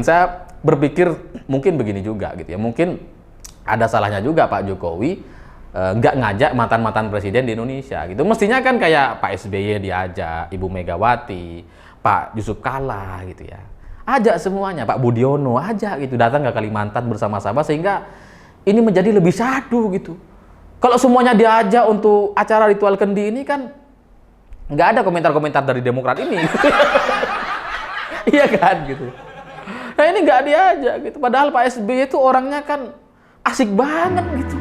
Saya berpikir mungkin begini juga gitu ya, mungkin ada salahnya juga Pak Jokowi nggak ngajak mantan-mantan presiden di Indonesia gitu. Mestinya kan kayak Pak SBY diajak, Ibu Megawati, Pak Yusuf Kalla gitu ya. Ajak semuanya, Pak Budiono ajak gitu, datang ke Kalimantan bersama-sama sehingga ini menjadi lebih syahdu gitu. Kalau semuanya diajak untuk acara ritual kendi ini kan nggak ada komentar-komentar dari Demokrat ini. Iya kan gitu. Nah ini nggak diajak gitu. Padahal Pak SBY itu orangnya kan asik banget gitu.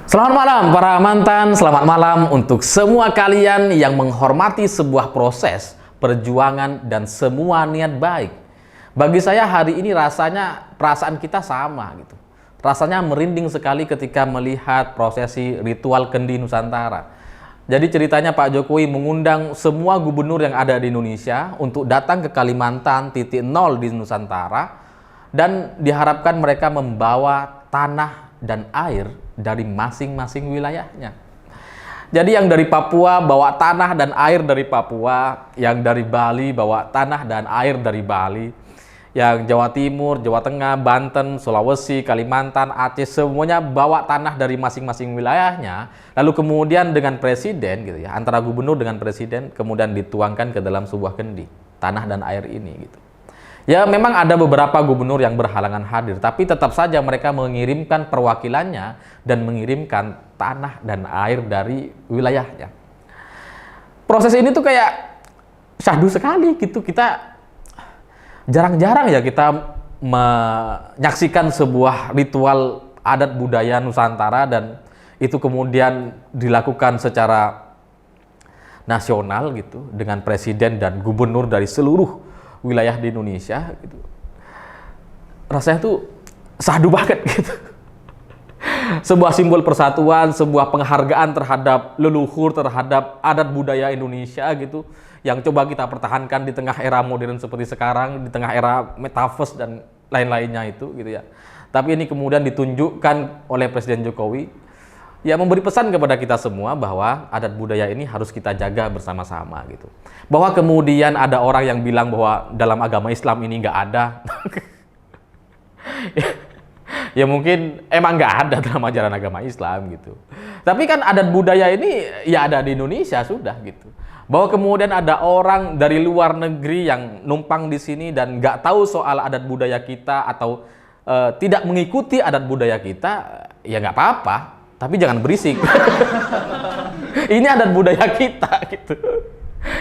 Selamat malam para mantan, selamat malam untuk semua kalian yang menghormati sebuah proses, perjuangan, dan semua niat baik. Bagi saya hari ini rasanya perasaan kita sama gitu. Rasanya merinding sekali ketika melihat prosesi ritual kendi Nusantara. Jadi ceritanya Pak Jokowi mengundang semua gubernur yang ada di Indonesia untuk datang ke Kalimantan titik nol di Nusantara dan diharapkan mereka membawa tanah dan air dari masing-masing wilayahnya. Jadi yang dari Papua bawa tanah dan air dari Papua, yang dari Bali bawa tanah dan air dari Bali, yang Jawa Timur, Jawa Tengah, Banten, Sulawesi, Kalimantan, Aceh, semuanya bawa tanah dari masing-masing wilayahnya, lalu kemudian dengan presiden gitu ya, antara gubernur dengan presiden kemudian dituangkan ke dalam sebuah kendi, tanah dan air ini gitu. Ya memang ada beberapa gubernur yang berhalangan hadir, tapi tetap saja mereka mengirimkan perwakilannya dan mengirimkan tanah dan air dari wilayahnya. Proses ini tuh kayak syahdu sekali gitu, kita jarang-jarang ya kita menyaksikan sebuah ritual adat budaya Nusantara dan itu kemudian dilakukan secara nasional gitu dengan presiden dan gubernur dari seluruh wilayah di Indonesia gitu. Rasanya tuh syahdu banget gitu. Sebuah simbol persatuan, sebuah penghargaan terhadap leluhur, terhadap adat budaya Indonesia gitu, yang coba kita pertahankan di tengah era modern seperti sekarang, di tengah era metaverse dan lain-lainnya itu gitu ya. Tapi ini kemudian ditunjukkan oleh Presiden Jokowi, ya memberi pesan kepada kita semua bahwa adat budaya ini harus kita jaga bersama-sama gitu. Bahwa kemudian ada orang yang bilang bahwa dalam agama Islam ini nggak ada. Ya mungkin emang nggak ada dalam ajaran agama Islam gitu. Tapi kan adat budaya ini ya ada di Indonesia sudah gitu. Bahwa kemudian ada orang dari luar negeri yang numpang di sini dan nggak tahu soal adat budaya kita atau tidak mengikuti adat budaya kita, ya nggak apa-apa. Tapi jangan berisik. Ini adat budaya kita gitu.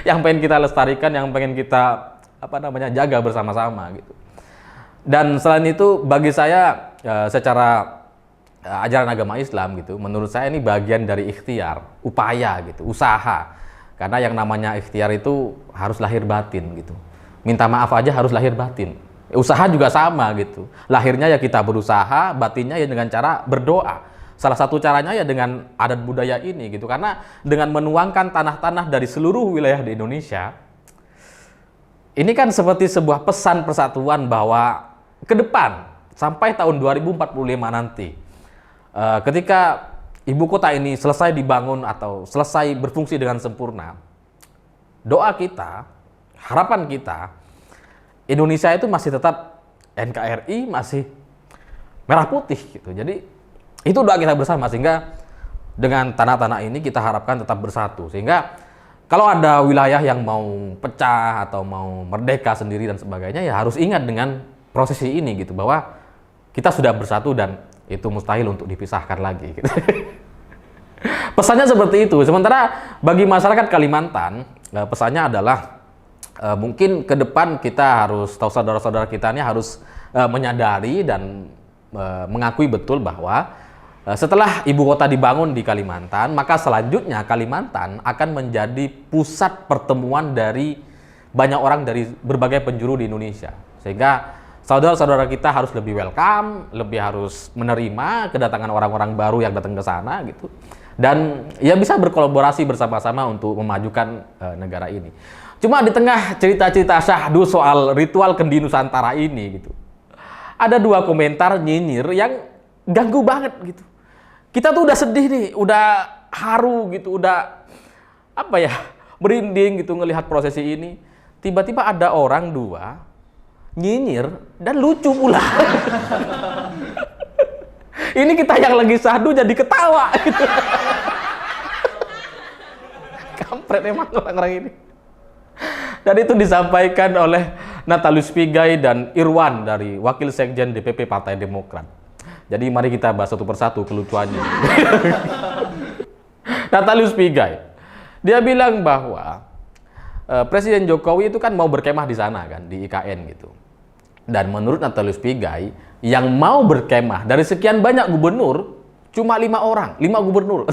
Yang pengen kita lestarikan, yang pengen kita jaga bersama-sama gitu. Dan selain itu bagi saya secara ajaran agama Islam gitu, menurut saya ini bagian dari ikhtiar, upaya gitu, usaha. Karena yang namanya ikhtiar itu harus lahir batin gitu. Minta maaf aja harus lahir batin. Usaha juga sama gitu. Lahirnya ya kita berusaha, batinnya ya dengan cara berdoa. Salah satu caranya ya dengan adat budaya ini gitu. Karena dengan menuangkan tanah-tanah dari seluruh wilayah di Indonesia, ini kan seperti sebuah pesan persatuan bahwa ke depan sampai tahun 2045 nanti, ketika ibu kota ini selesai dibangun atau selesai berfungsi dengan sempurna, doa kita, harapan kita, Indonesia itu masih tetap NKRI, masih merah putih gitu. Jadi itu doa kita bersama, sehingga dengan tanah-tanah ini kita harapkan tetap bersatu. Sehingga kalau ada wilayah yang mau pecah atau mau merdeka sendiri dan sebagainya, ya harus ingat dengan prosesi ini gitu, bahwa kita sudah bersatu dan itu mustahil untuk dipisahkan lagi gitu. Pesannya seperti itu. Sementara bagi masyarakat Kalimantan, pesannya adalah mungkin ke depan kita harus tahu, saudara-saudara kita ini harus menyadari dan mengakui betul bahwa setelah ibu kota dibangun di Kalimantan, maka selanjutnya Kalimantan akan menjadi pusat pertemuan dari banyak orang dari berbagai penjuru di Indonesia. Sehingga saudara-saudara kita harus lebih welcome, lebih harus menerima kedatangan orang-orang baru yang datang ke sana gitu. Dan ya bisa berkolaborasi bersama-sama untuk memajukan negara ini. Cuma di tengah cerita-cerita syahdu soal ritual kendi Nusantara ini gitu, ada dua komentar nyinyir yang ganggu banget gitu. Kita tuh udah sedih nih, udah haru gitu, udah apa ya, merinding gitu ngelihat prosesi ini. Tiba-tiba ada orang dua nyinyir dan lucu pula. Ini kita yang lagi sahdu jadi ketawa gitu. Kampret emang orang-orang ini. Dan itu disampaikan oleh Natalius Pigai dan Irwan dari Wakil Sekjen DPP Partai Demokrat. Jadi mari kita bahas satu persatu kelucuannya. Natalius Pigai, dia bilang bahwa Presiden Jokowi itu kan mau berkemah di sana kan, di IKN gitu. Dan menurut Natalius Pigai, yang mau berkemah dari sekian banyak gubernur, cuma 5 orang, 5 gubernur.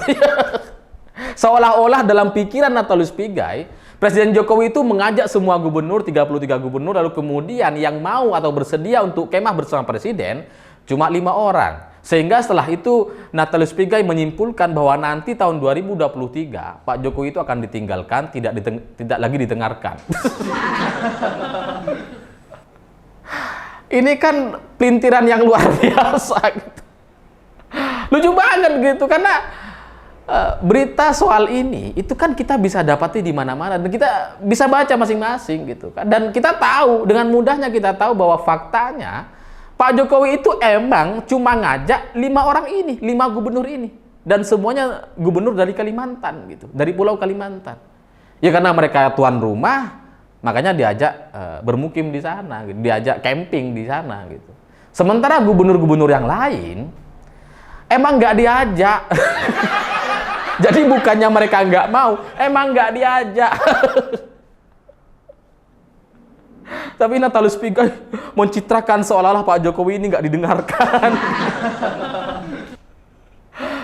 Seolah-olah dalam pikiran Natalius Pigai, Presiden Jokowi itu mengajak semua gubernur, 33 gubernur, lalu kemudian yang mau atau bersedia untuk kemah bersama Presiden, cuma 5 orang. Sehingga setelah itu Natalius Pigai menyimpulkan bahwa nanti tahun 2023 Pak Jokowi itu akan ditinggalkan, tidak lagi didengarkan. Ini kan pelintiran yang luar biasa gitu. Lucu banget gitu, karena berita soal ini itu kan kita bisa dapati di mana-mana dan kita bisa baca masing-masing gitu kan. Dan kita tahu, dengan mudahnya kita tahu bahwa faktanya Pak Jokowi itu emang cuma ngajak 5 orang ini, 5 gubernur ini, dan semuanya gubernur dari Kalimantan gitu, dari Pulau Kalimantan. Ya karena mereka tuan rumah, makanya diajak bermukim di sana, gitu. Diajak camping di sana gitu. Sementara gubernur-gubernur yang lain emang nggak diajak. Jadi bukannya mereka nggak mau, emang nggak diajak. Tapi Natalius Pigai mencitrakan seolah-olah Pak Jokowi ini nggak didengarkan.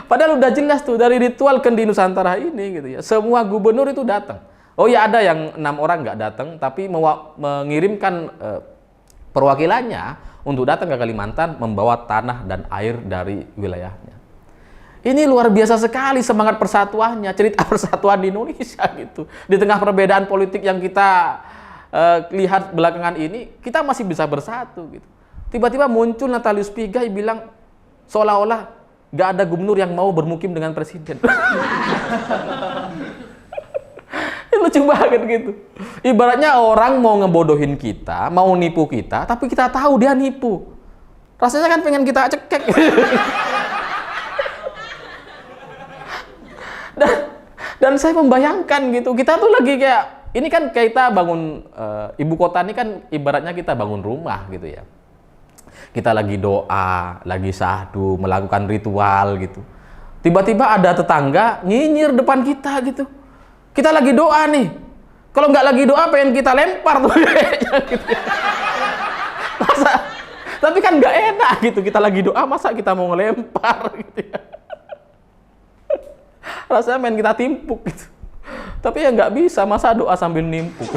Padahal udah jelas tuh dari ritual Kendi Nusantara ini gitu ya. Semua gubernur itu datang. Oh ya, ada yang 6 orang nggak datang, tapi mengirimkan perwakilannya untuk datang ke Kalimantan membawa tanah dan air dari wilayahnya. Ini luar biasa sekali semangat persatuannya, cerita persatuan di Indonesia gitu. Di tengah perbedaan politik yang kita lihat belakangan ini, kita masih bisa bersatu gitu. Tiba-tiba muncul Natalius Pigai bilang seolah-olah gak ada gubernur yang mau bermukim dengan presiden. Ini lucu banget gitu. Ibaratnya orang mau ngebodohin kita, mau nipu kita, tapi kita tahu dia nipu. Rasanya kan pengen kita cekek. Dan saya membayangkan gitu, kita tuh lagi kayak, ini kan kita bangun ibu kota ini kan ibaratnya kita bangun rumah gitu ya. Kita lagi doa, lagi sahdu, melakukan ritual gitu. Tiba-tiba ada tetangga nyinyir depan kita gitu. Kita lagi doa nih. Kalau nggak lagi doa pengen kita lempar tuh kayaknya gitu. Masa, tapi kan nggak enak gitu, kita lagi doa masa kita mau ngelempar gitu ya. Rasanya main kita timpuk gitu. Tapi ya nggak bisa, masa doa sambil nimpuk.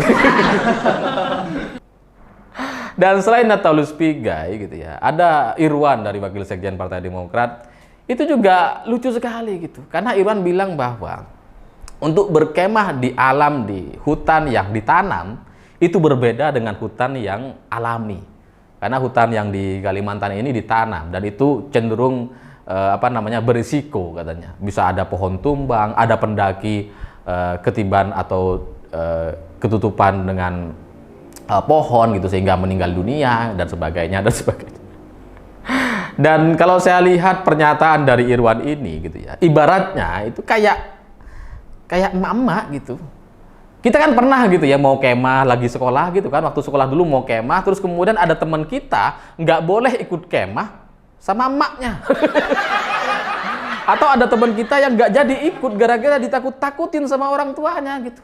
Dan selain Natalius Pigai gitu ya, ada Irwan dari Wakil Sekjen Partai Demokrat. Itu juga lucu sekali gitu. Karena Irwan bilang bahwa untuk berkemah di alam, di hutan yang ditanam, itu berbeda dengan hutan yang alami. Karena hutan yang di Kalimantan ini ditanam dan itu cenderung berisiko katanya. Bisa ada pohon tumbang, ada pendaki ketiban atau ketutupan dengan pohon gitu sehingga meninggal dunia dan sebagainya dan sebagainya. Dan kalau saya lihat pernyataan dari Irwan ini gitu ya, ibaratnya itu kayak emak-emak gitu. Kita kan pernah gitu ya mau kemah lagi sekolah gitu kan, waktu sekolah dulu mau kemah, terus kemudian ada teman kita nggak boleh ikut kemah sama emaknya. Atau ada teman kita yang nggak jadi ikut gara-gara ditakut-takutin sama orang tuanya gitu.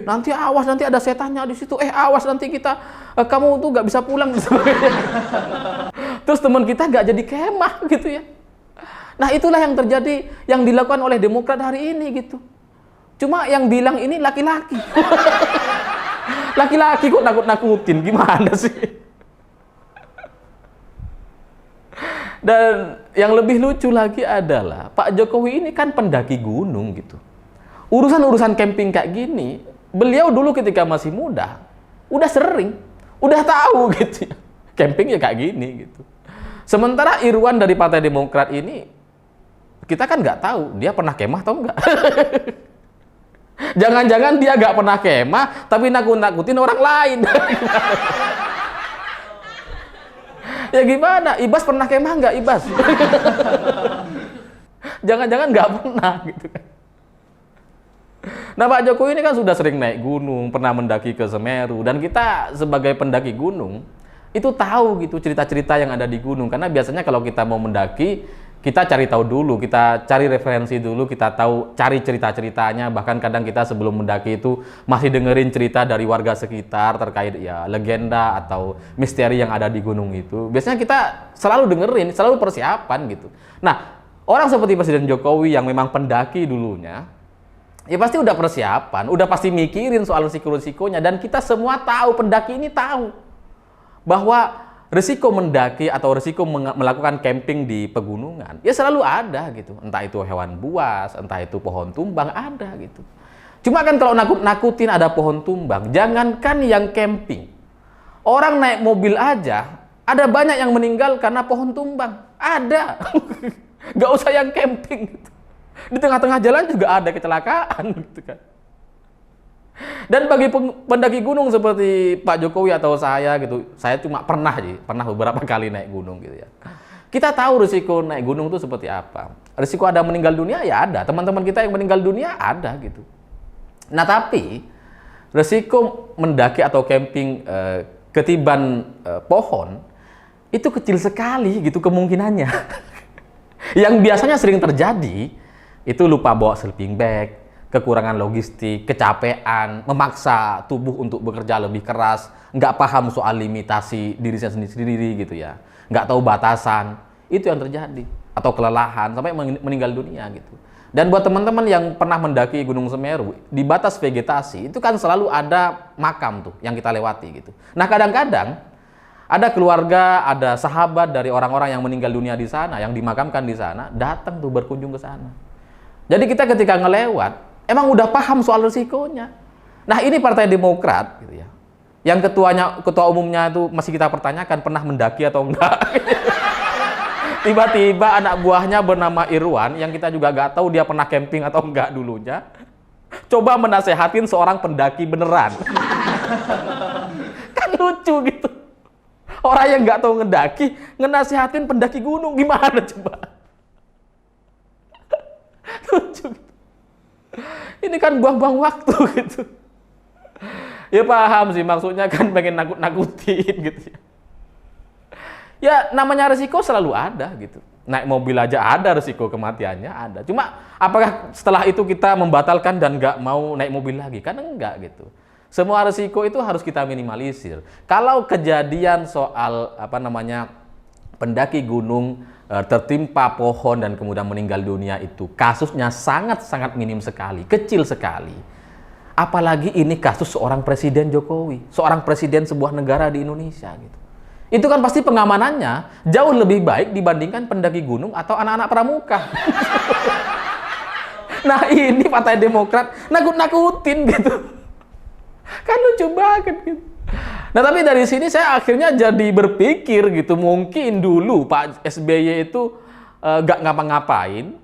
Nanti awas, nanti ada setannya di situ. Awas nanti kamu tuh nggak bisa pulang gitu. Terus teman kita nggak jadi kemah gitu ya. Nah itulah yang terjadi, yang dilakukan oleh Demokrat hari ini gitu. Cuma yang bilang ini laki-laki. Laki-laki kok nakut-nakutin, gimana sih? Dan yang lebih lucu lagi adalah Pak Jokowi ini kan pendaki gunung gitu. Urusan-urusan camping kayak gini, beliau dulu ketika masih muda, udah sering, udah tahu gitu ya. Camping ya kayak gini gitu. Sementara Irwan dari Partai Demokrat ini, kita kan nggak tahu dia pernah kemah atau enggak. Jangan-jangan dia nggak pernah kemah, tapi nakut-nakutin orang lain. Ya gimana? Ibas pernah kemah nggak, Ibas? Jangan-jangan nggak pernah gitu kan. Nah, Pak Jokowi ini kan sudah sering naik gunung, pernah mendaki ke Semeru, dan kita sebagai pendaki gunung itu tahu gitu cerita-cerita yang ada di gunung. Karena biasanya kalau kita mau mendaki, kita cari tahu dulu, kita cari referensi dulu, kita tahu cari cerita-ceritanya. Bahkan kadang kita sebelum mendaki itu masih dengerin cerita dari warga sekitar terkait ya legenda atau misteri yang ada di gunung itu. Biasanya kita selalu dengerin, selalu persiapan gitu. Nah, orang seperti Presiden Jokowi yang memang pendaki dulunya, ya pasti udah persiapan, udah pasti mikirin soal risiko-risikonya, dan kita semua tahu, pendaki ini tahu bahwa risiko mendaki atau risiko melakukan camping di pegunungan ya selalu ada gitu. Entah itu hewan buas, entah itu pohon tumbang, ada gitu. Cuma kan kalau nakut-nakutin ada pohon tumbang, jangankan yang camping. Orang naik mobil aja, ada banyak yang meninggal karena pohon tumbang. Ada. Gak usah yang camping gitu. Di tengah-tengah jalan juga ada kecelakaan gitu kan. Dan bagi pendaki gunung seperti Pak Jokowi atau saya gitu, saya cuma pernah beberapa kali naik gunung gitu ya. Kita tahu risiko naik gunung itu seperti apa. Risiko ada meninggal dunia ya ada, teman-teman kita yang meninggal dunia ada gitu. Nah, tapi risiko mendaki atau camping ketiban pohon itu kecil sekali gitu kemungkinannya. Yang biasanya sering terjadi itu lupa bawa sleeping bag, kekurangan logistik, kecapean, memaksa tubuh untuk bekerja lebih keras, nggak paham soal limitasi diri sendiri gitu ya, nggak tahu batasan, itu yang terjadi, atau kelelahan sampai meninggal dunia gitu. Dan buat teman-teman yang pernah mendaki Gunung Semeru, di batas vegetasi itu kan selalu ada makam tuh yang kita lewati gitu. Nah, kadang-kadang ada keluarga, ada sahabat dari orang-orang yang meninggal dunia di sana, yang dimakamkan di sana, datang tuh berkunjung ke sana. Jadi kita ketika ngelewat, emang udah paham soal risikonya. Nah, ini Partai Demokrat gitu ya. Yang ketua umumnya itu masih kita pertanyakan pernah mendaki atau enggak. Tiba-tiba anak buahnya bernama Irwan, yang kita juga nggak tahu dia pernah camping atau enggak dulunya, coba menasehatin seorang pendaki beneran. Kan lucu gitu. Orang yang nggak tahu ngedaki, ngenasehatin pendaki gunung, gimana coba? Lucu gitu. Ini kan buang-buang waktu gitu. Ya paham sih, maksudnya kan pengen nakut-nakutin gitu ya. Ya namanya resiko selalu ada gitu. Naik mobil aja ada resiko kematiannya ada. Cuma apakah setelah itu kita membatalkan dan nggak mau naik mobil lagi? Kan enggak gitu. Semua resiko itu harus kita minimalisir. Kalau kejadian soal pendaki gunung tertimpa pohon dan kemudian meninggal dunia itu kasusnya sangat-sangat minim sekali, kecil sekali. Apalagi ini kasus seorang Presiden Jokowi, seorang presiden sebuah negara di Indonesia gitu. Itu kan pasti pengamanannya jauh lebih baik dibandingkan pendaki gunung atau anak-anak pramuka. Nah, ini Partai Demokrat nakut-nakutin gitu. Kan lucu banget gitu. Nah, tapi dari sini saya akhirnya jadi berpikir gitu, mungkin dulu Pak SBY itu gak ngapa-ngapain,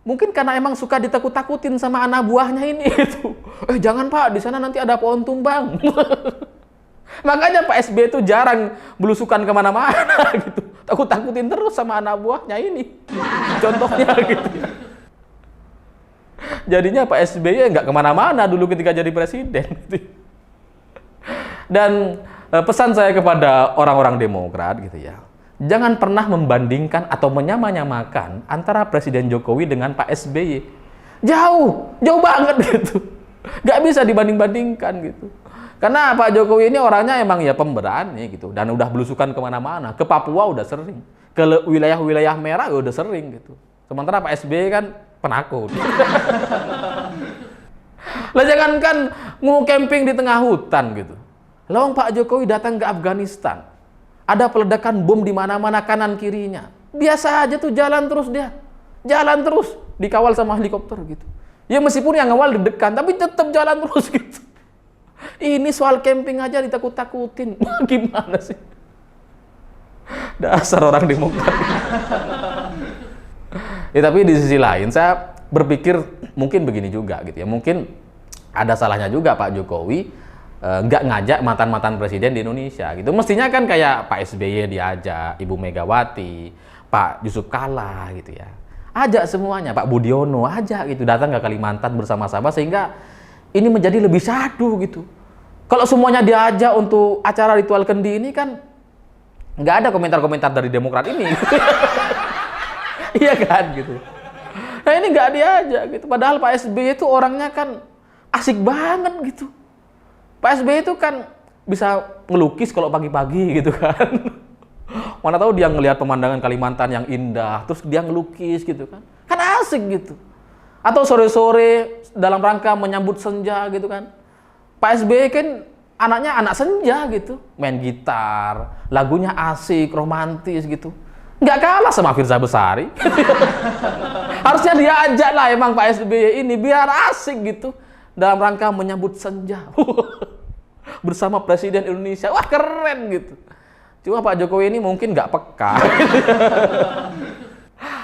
mungkin karena emang suka ditakut-takutin sama anak buahnya ini gitu. Jangan Pak, di sana nanti ada pohon tumbang. Makanya Pak SBY itu jarang belusukan kemana-mana gitu, takut-takutin terus sama anak buahnya ini. Contohnya gitu. Jadinya Pak SBY nggak kemana-mana dulu ketika jadi presiden. Dan pesan saya kepada orang-orang Demokrat gitu ya, jangan pernah membandingkan atau menyamakan antara Presiden Jokowi dengan Pak SBY. Jauh banget gitu. Gak bisa dibanding-bandingkan gitu. Karena Pak Jokowi ini orangnya emang ya pemberani gitu, dan udah belusukan kemana-mana. Ke Papua udah sering, ke wilayah-wilayah merah udah sering gitu. Sementara Pak SBY kan penakut. Lah jangankan mau camping di tengah hutan gitu. Lawang Pak Jokowi datang ke Afghanistan, ada peledakan bom di mana-mana kanan kirinya. Biasa aja tuh jalan terus dia. Jalan terus, dikawal sama helikopter gitu. Ya meskipun yang awal deg-degan, tapi tetap jalan terus gitu. Ini soal camping aja ditakut-takutin. Gimana sih? Dasar orang Demokrat. Ya tapi di sisi lain saya berpikir mungkin begini juga gitu ya. Mungkin ada salahnya juga Pak Jokowi nggak ngajak mantan-mantan presiden di Indonesia gitu. Mestinya kan kayak Pak SBY diajak, Ibu Megawati, Pak Yusuf Kalla gitu ya. Ajak semuanya, Pak Budiono ajak gitu, datang ke Kalimantan bersama-sama sehingga ini menjadi lebih satu gitu. Kalau semuanya diajak untuk acara ritual kendi ini kan nggak ada komentar-komentar dari Demokrat ini. Iya kan gitu. Nah ini nggak diajak gitu. Padahal Pak SBY itu orangnya kan asik banget gitu. Pak SBY itu kan bisa ngelukis kalau pagi-pagi gitu kan. Mana tahu dia ngelihat pemandangan Kalimantan yang indah, terus dia ngelukis gitu kan. Kan asik gitu. Atau sore-sore dalam rangka menyambut senja gitu kan. Pak SBY kan anaknya anak senja gitu. Main gitar, lagunya asik, romantis gitu. Nggak kalah sama Firza Besari. Harusnya dia ajak lah emang Pak SBY ini biar asik gitu. Dalam rangka menyambut senja. Bersama Presiden Indonesia. Wah keren gitu. Cuma Pak Jokowi ini mungkin nggak peka.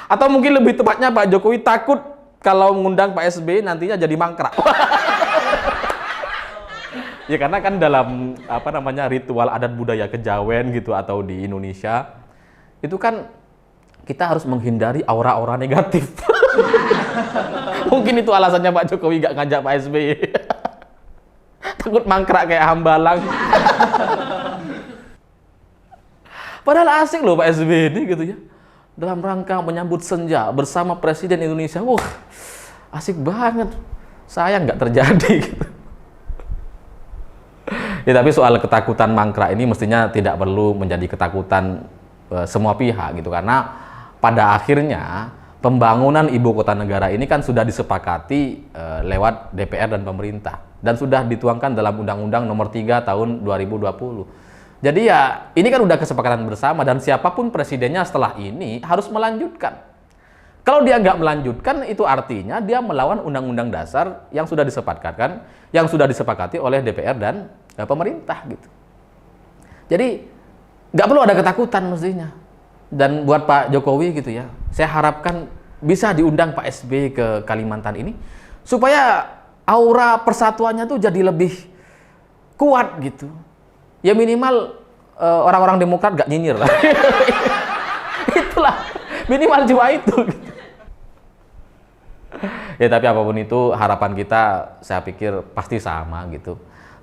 Atau mungkin lebih tepatnya Pak Jokowi takut kalau mengundang Pak SBY nantinya jadi mangkrak. Ya karena kan dalam ritual adat budaya kejawen gitu atau di Indonesia itu kan kita harus menghindari aura-aura negatif. Mungkin itu alasannya Pak Jokowi nggak ngajak Pak SBY. Takut mangkrak kayak Hambalang. Padahal asik loh Pak SBY ini gitu ya. Dalam rangka menyambut senja bersama Presiden Indonesia. Wah, asik banget. Sayang nggak terjadi gitu. Ya tapi soal ketakutan mangkrak ini mestinya tidak perlu menjadi ketakutan semua pihak gitu. Karena pada akhirnya pembangunan ibu kota negara ini kan sudah disepakati lewat DPR dan pemerintah. Dan sudah dituangkan dalam Undang-Undang Nomor 3 Tahun 2020. Jadi ya ini kan udah kesepakatan bersama dan siapapun presidennya setelah ini harus melanjutkan. Kalau dia nggak melanjutkan itu artinya dia melawan Undang-Undang Dasar yang sudah disepakati oleh DPR dan pemerintah gitu. Jadi nggak perlu ada ketakutan mestinya. Dan buat Pak Jokowi gitu ya, saya harapkan bisa diundang Pak SBY ke Kalimantan ini supaya aura persatuannya tuh jadi lebih kuat gitu. Ya minimal orang-orang Demokrat gak nyinyir lah. Itulah minimal cuma itu gitu. Ya tapi apapun itu harapan kita saya pikir pasti sama gitu.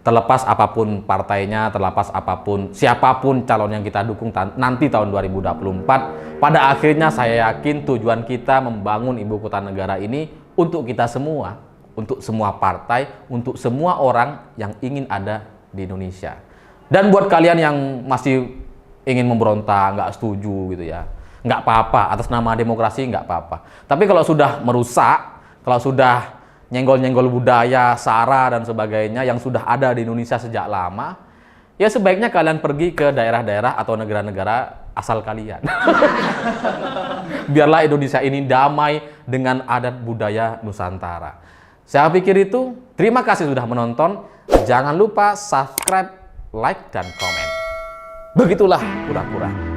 Terlepas apapun partainya, terlepas apapun siapapun calon yang kita dukung nanti tahun 2024, pada akhirnya saya yakin tujuan kita membangun ibu kota negara ini untuk kita semua, untuk semua partai, untuk semua orang yang ingin ada di Indonesia. Dan buat kalian yang masih ingin memberontak, nggak setuju gitu ya, nggak apa-apa, atas nama demokrasi nggak apa-apa. Tapi kalau sudah merusak, kalau sudah nyenggol-nyenggol budaya, sara dan sebagainya yang sudah ada di Indonesia sejak lama, ya sebaiknya kalian pergi ke daerah-daerah atau negara-negara asal kalian. Biarlah Indonesia ini damai dengan adat budaya Nusantara. Saya pikir itu. Terima kasih sudah menonton. Jangan lupa subscribe, like, dan komen. Begitulah kura-kura.